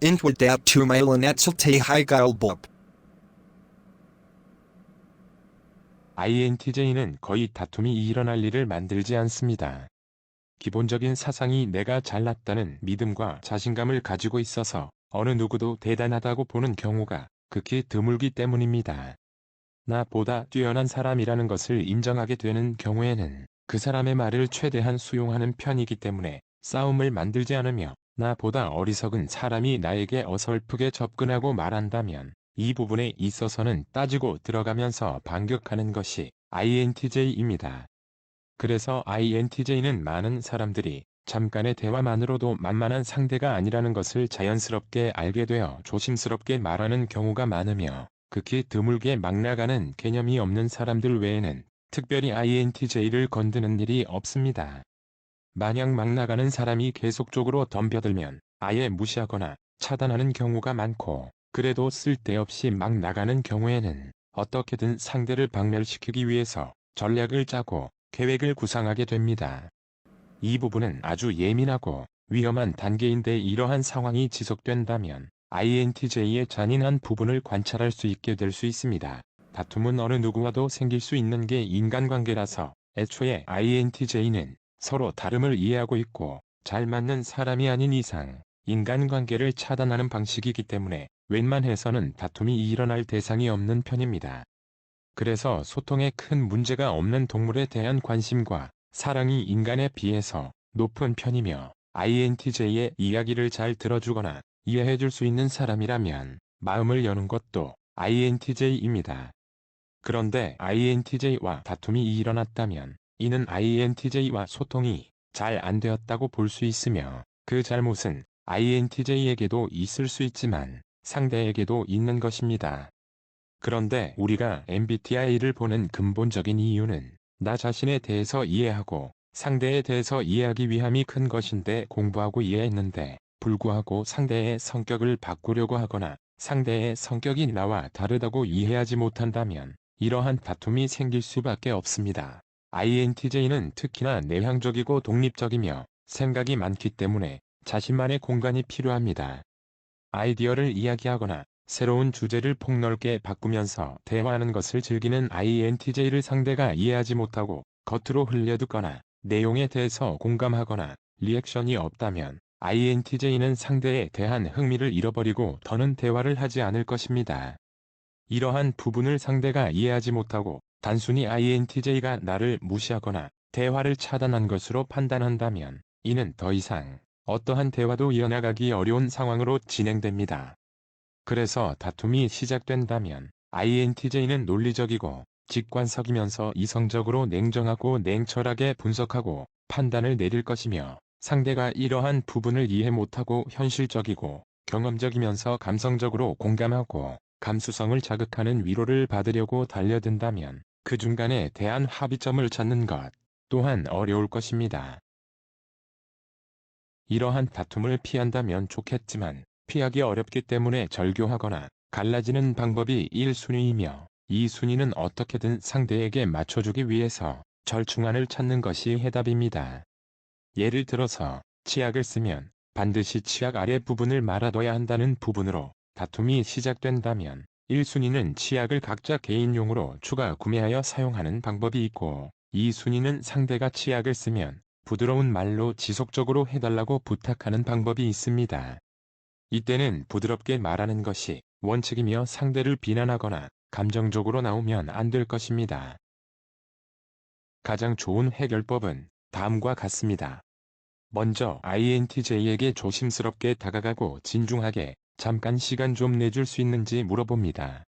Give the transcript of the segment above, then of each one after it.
Intward to Mailanetzel te Higalbop. INTJ는 거의 다툼이 일어날 일을 만들지 않습니다. 기본적인 사상이 내가 잘났다는 믿음과 자신감을 가지고 있어서 어느 누구도 대단하다고 보는 경우가 극히 드물기 때문입니다. 나보다 뛰어난 사람이라는 것을 인정하게 되는 경우에는 그 사람의 말을 최대한 수용하는 편이기 때문에 싸움을 만들지 않으며, 나보다 어리석은 사람이 나에게 어설프게 접근하고 말한다면 이 부분에 있어서는 따지고 들어가면서 반격하는 것이 INTJ입니다. 그래서 INTJ는 많은 사람들이 잠깐의 대화만으로도 만만한 상대가 아니라는 것을 자연스럽게 알게 되어 조심스럽게 말하는 경우가 많으며, 극히 드물게 막 나가는 개념이 없는 사람들 외에는 특별히 INTJ를 건드는 일이 없습니다. 만약 막 나가는 사람이 계속적으로 덤벼들면 아예 무시하거나 차단하는 경우가 많고, 그래도 쓸데없이 막 나가는 경우에는 어떻게든 상대를 박멸시키기 위해서 전략을 짜고 계획을 구상하게 됩니다. 이 부분은 아주 예민하고 위험한 단계인데, 이러한 상황이 지속된다면 INTJ의 잔인한 부분을 관찰할 수 있게 될 수 있습니다. 다툼은 어느 누구와도 생길 수 있는 게 인간관계라서 애초에 INTJ는 서로 다름을 이해하고 있고 잘 맞는 사람이 아닌 이상 인간관계를 차단하는 방식이기 때문에 웬만해서는 다툼이 일어날 대상이 없는 편입니다. 그래서 소통에 큰 문제가 없는 동물에 대한 관심과 사랑이 인간에 비해서 높은 편이며, INTJ의 이야기를 잘 들어주거나 이해해줄 수 있는 사람이라면 마음을 여는 것도 INTJ입니다. 그런데 INTJ와 다툼이 일어났다면 이는 INTJ와 소통이 잘 안 되었다고 볼 수 있으며, 그 잘못은 INTJ에게도 있을 수 있지만 상대에게도 있는 것입니다. 그런데 우리가 MBTI를 보는 근본적인 이유는 나 자신에 대해서 이해하고 상대에 대해서 이해하기 위함이 큰 것인데, 공부하고 이해했는데 불구하고 상대의 성격을 바꾸려고 하거나 상대의 성격이 나와 다르다고 이해하지 못한다면 이러한 다툼이 생길 수밖에 없습니다. INTJ는 특히나 내향적이고 독립적이며 생각이 많기 때문에 자신만의 공간이 필요합니다. 아이디어를 이야기하거나 새로운 주제를 폭넓게 바꾸면서 대화하는 것을 즐기는 INTJ를 상대가 이해하지 못하고 겉으로 흘려듣거나 내용에 대해서 공감하거나 리액션이 없다면 INTJ는 상대에 대한 흥미를 잃어버리고 더는 대화를 하지 않을 것입니다. 이러한 부분을 상대가 이해하지 못하고 단순히 INTJ가 나를 무시하거나 대화를 차단한 것으로 판단한다면 이는 더 이상 어떠한 대화도 이어나가기 어려운 상황으로 진행됩니다. 그래서 다툼이 시작된다면 INTJ는 논리적이고 직관적이면서 이성적으로 냉정하고 냉철하게 분석하고 판단을 내릴 것이며, 상대가 이러한 부분을 이해 못하고 현실적이고 경험적이면서 감성적으로 공감하고 감수성을 자극하는 위로를 받으려고 달려든다면 그 중간에 대한 합의점을 찾는 것 또한 어려울 것입니다. 이러한 다툼을 피한다면 좋겠지만 피하기 어렵기 때문에 절교하거나 갈라지는 방법이 1순위이며, 2순위는 어떻게든 상대에게 맞춰주기 위해서 절충안을 찾는 것이 해답입니다. 예를 들어서 치약을 쓰면 반드시 치약 아래 부분을 말아둬야 한다는 부분으로 다툼이 시작된다면 1순위는 치약을 각자 개인용으로 추가 구매하여 사용하는 방법이 있고, 2순위는 상대가 치약을 쓰면 부드러운 말로 지속적으로 해달라고 부탁하는 방법이 있습니다. 이때는 부드럽게 말하는 것이 원칙이며 상대를 비난하거나 감정적으로 나오면 안 될 것입니다. 가장 좋은 해결법은 다음과 같습니다. 먼저 INTJ에게 조심스럽게 다가가고 진중하게 잠깐 시간 좀 내줄 수 있는지 물어봅니다.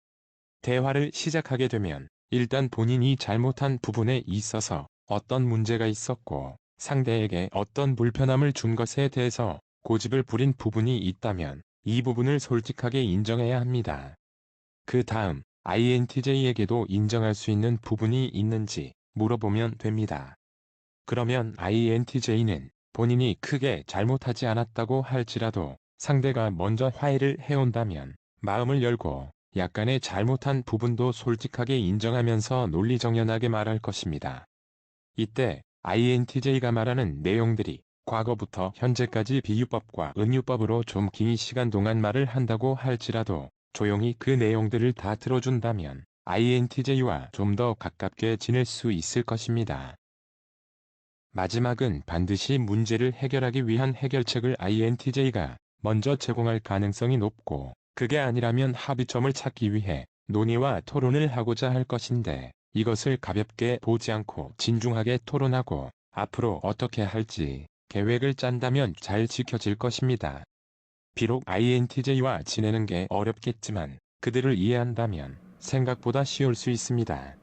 대화를 시작하게 되면 일단 본인이 잘못한 부분에 있어서 어떤 문제가 있었고 상대에게 어떤 불편함을 준 것에 대해서 고집을 부린 부분이 있다면 이 부분을 솔직하게 인정해야 합니다. 그 다음 INTJ에게도 인정할 수 있는 부분이 있는지 물어보면 됩니다. 그러면 INTJ는 본인이 크게 잘못하지 않았다고 할지라도 상대가 먼저 화해를 해온다면 마음을 열고 약간의 잘못한 부분도 솔직하게 인정하면서 논리정연하게 말할 것입니다. 이때 INTJ가 말하는 내용들이 과거부터 현재까지 비유법과 은유법으로 좀 긴 시간 동안 말을 한다고 할지라도 조용히 그 내용들을 다 들어준다면 INTJ와 좀 더 가깝게 지낼 수 있을 것입니다. 마지막은 반드시 문제를 해결하기 위한 해결책을 INTJ가 먼저 제공할 가능성이 높고, 그게 아니라면 합의점을 찾기 위해 논의와 토론을 하고자 할 것인데, 이것을 가볍게 보지 않고 진중하게 토론하고 앞으로 어떻게 할지 계획을 짠다면 잘 지켜질 것입니다. 비록 INTJ와 지내는 게 어렵겠지만 그들을 이해한다면 생각보다 쉬울 수 있습니다.